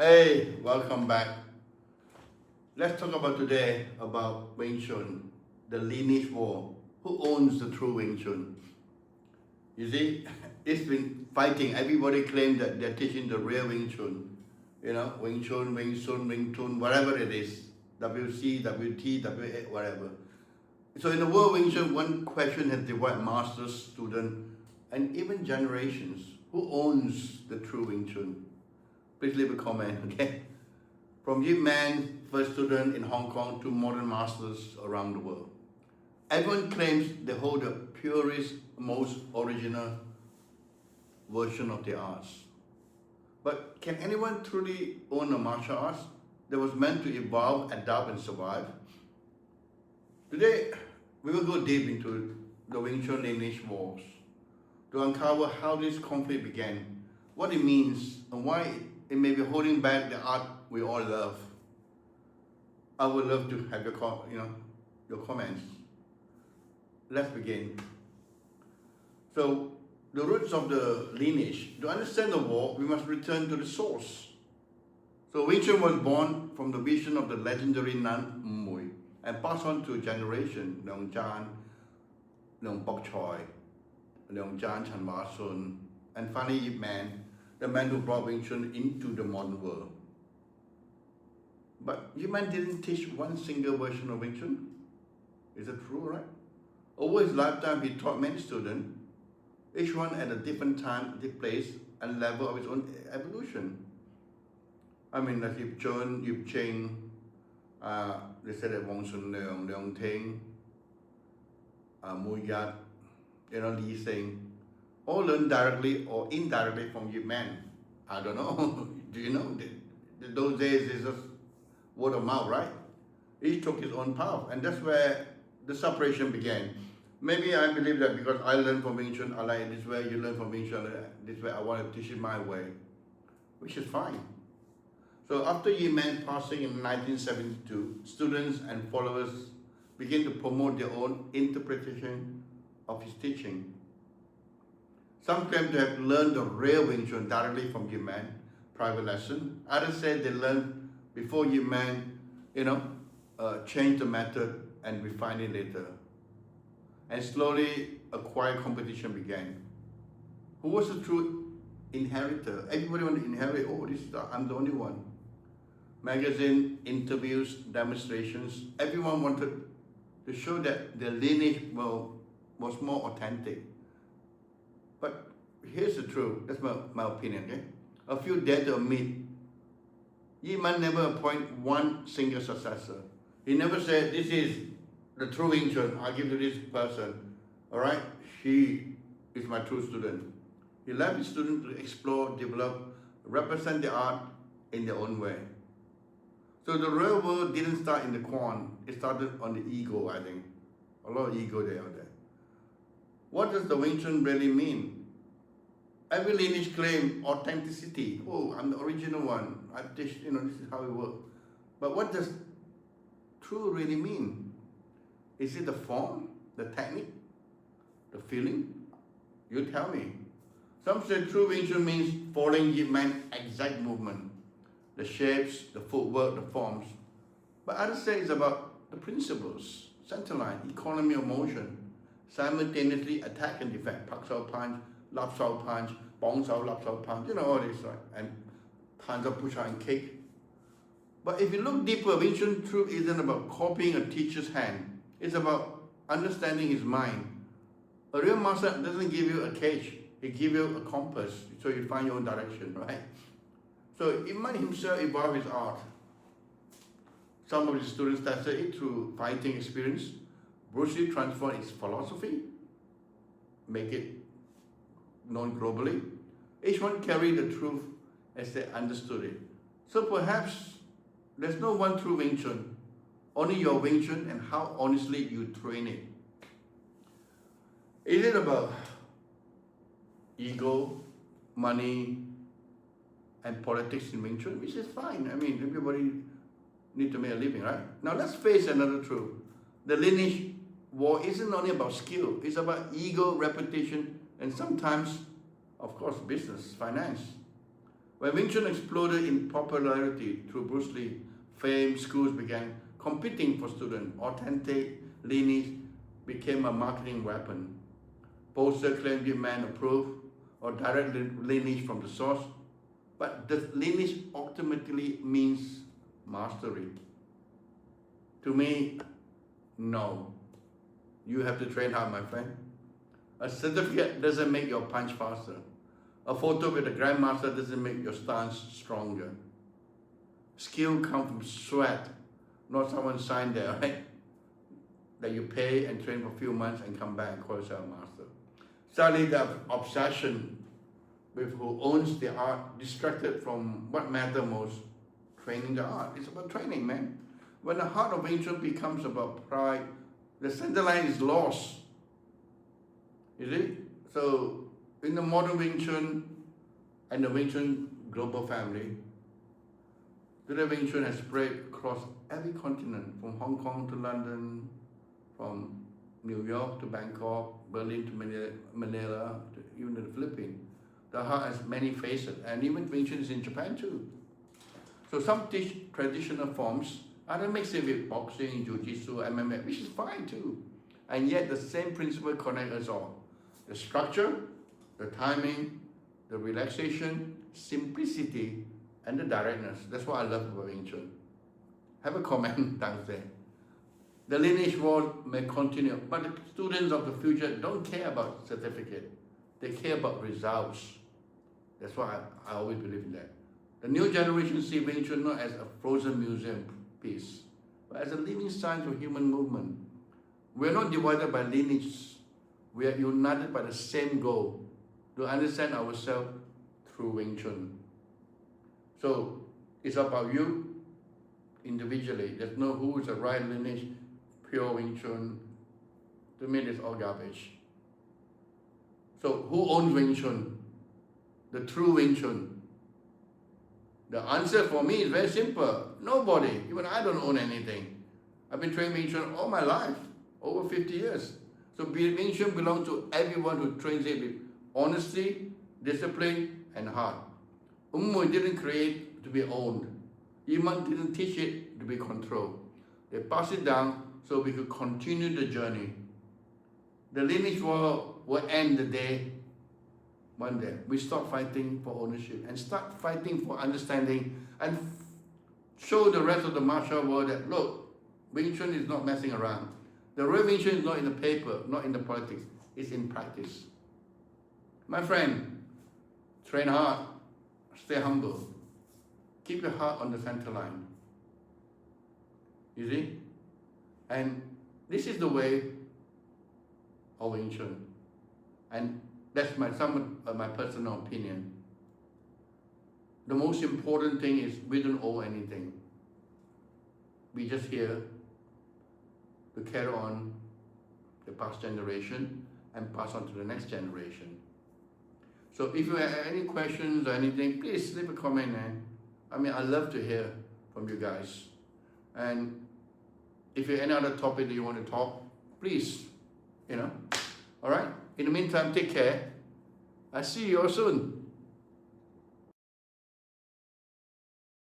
Hey, welcome back. Let's talk about today about Wing Chun, the Lineage War. Who owns the true Wing Chun? You see, it's been fighting. Everybody claims that they're teaching the real Wing Chun. You know, Wing Chun, Wing Chun, Wing Chun, whatever it is. WC, WT, WA, whatever. So in the world of Wing Chun, one question has divided masters, student, and even generations. Who owns the true Wing Chun? Please leave a comment, okay? From Yip Man, first student in Hong Kong, to modern masters around the world. Everyone claims they hold the purest, most original version of the arts. But can anyone truly own a martial arts that was meant to evolve, adapt, and survive? Today, we will go deep into the Wing Chun Lineage Wars to uncover how this conflict began, what it means, and why it may be holding back the art we all love. I would love to have your comments. Let's begin. So, the roots of the lineage. To understand the war, we must return to the source. So, Wing Chun was born from the vision of the legendary nun Mui and passed on to a generation, Leong Chan, Leong Bok Choi, Leong Chan Chan Wa Sun, and finally Yip Man, the man who brought Wing Chun into the modern world. But Yip Man didn't teach one single version of Wing Chun. Is it true, right? Over his lifetime, he taught many students, each one at a different time, different place, and level of his own evolution. I mean, like Yip Chun, Yip Ching, they said that Wong Sun Leong, Leong Ting, Mu Yat, Li Sing, all learned directly or indirectly from Yip Man. I don't know. Do you know? Those days is just word of mouth, right? Each took his own path, and that's where the separation began. Maybe I believe that because I learned from Wing Chun, I like it this way, you learn from Wing Chun, this way, I want to teach it my way, which is fine. So after Yip Man passing in 1972, students and followers began to promote their own interpretation of his teaching. Some claim to have learned the real Wing Chun directly from Yip Man, private lesson. Others said they learned before Yip Man, changed the method and refined it later. And slowly a quiet competition began. Who was the true inheritor? Everybody wanted to inherit, I'm the only one. Magazine, interviews, demonstrations, everyone wanted to show that their lineage was more authentic. But here's the truth, that's my opinion, okay? A few dared to admit, Yip Man never appointed one single successor. He never said, this is the true Wing Chun, I'll give to this person, all right? She is my true student. He left his students to explore, develop, represent the art in their own way. So the real world didn't start in the Quan, it started on the ego, I think. A lot of ego there out there. What does the Wing Chun really mean? Every lineage claims authenticity. Oh, I'm the original one. I teach, this is how it works. But what does true really mean? Is it the form, the technique, the feeling? You tell me. Some say true Wing Chun means following Yip Man's exact movement, the shapes, the footwork, the forms. But others say it's about the principles, center line, economy of motion, simultaneously attack and defend, pak sao punch, lap sao punch, bong sao, lap sao punch, all this, right? And tons of push out and kick. But if you look deeper, Wing Chun truth isn't about copying a teacher's hand. It's about understanding his mind. A real master doesn't give you a cage, he gives you a compass, so you find your own direction, right? So Yip Man himself evolved his art. Some of his students tested it through fighting experience. Bruce Lee transformed his philosophy, make it known globally. Each one carried the truth as they understood it. So perhaps there's no one true Wing Chun, only your Wing Chun and how honestly you train it. Is it about ego, money, and politics in Wing Chun? Which is fine. I mean, everybody needs to make a living, right? Now let's face another truth. The lineage war isn't only about skill. It's about ego, reputation, and sometimes, of course, business, finance. When Wing Chun exploded in popularity through Bruce Lee, fame, schools began competing for students. Authentic lineage became a marketing weapon. Poster claimed Yip Man approved or direct lineage from the source, but does lineage ultimately means mastery? To me, no. You have to train hard, my friend. A certificate doesn't make your punch faster. A photo with a grandmaster doesn't make your stance stronger. Skill comes from sweat, not someone signed there, right? That you pay and train for a few months and come back and call yourself a master. Sadly, the obsession with who owns the art distracted from what matters most, training the art. It's about training, man. When the heart of Wing Chun becomes about pride, the center line is lost. You see? So, in the modern Wing Chun and the Wing Chun global family, today Wing Chun has spread across every continent, from Hong Kong to London, from New York to Bangkok, Berlin to Manila, to even to the Philippines. The heart has many faces, and even Wing Chun is in Japan too. So some teach traditional forms, others mix it with boxing, jiu-jitsu, MMA, which is fine too. And yet the same principle connects us all. The structure, the timing, the relaxation, simplicity, and the directness. That's what I love about Wing Chun. Have a comment down there. The Lineage War may continue, but the students of the future don't care about certificate. They care about results. That's why I always believe in that. The new generation see Wing Chun not as a frozen museum piece, but as a living science of human movement. We are not divided by lineage. We are united by the same goal, to understand ourselves through Wing Chun. So it's about you individually. There's no who is the right lineage, pure Wing Chun. To me, it's all garbage. So who owns Wing Chun? The true Wing Chun. The answer for me is very simple. Nobody. Even I don't own anything. I've been training Wing Chun all my life, over 50 years. So Wing Chun belongs to everyone who trains it with honesty, discipline, and heart. Ummu didn't create to be owned. Yip Man didn't teach it to be controlled. They passed it down so we could continue the journey. The Lineage War will end the day, one day, we stop fighting for ownership and start fighting for understanding and show the rest of the martial world that, look, Wing Chun is not messing around. The real Wing Chun is not in the paper, not in the politics, it's in practice. My friend, train hard, stay humble, keep your heart on the center line. You see? And this is the way of Wing Chun. And that's some of my personal opinion. The most important thing is we don't owe anything. We just here to carry on the past generation and pass on to the next generation. So if you have any questions or anything, please leave a comment, man. I mean, I love to hear from you guys. And if you have any other topic that you want to talk, please, all right? In the meantime, take care. I'll see you all soon.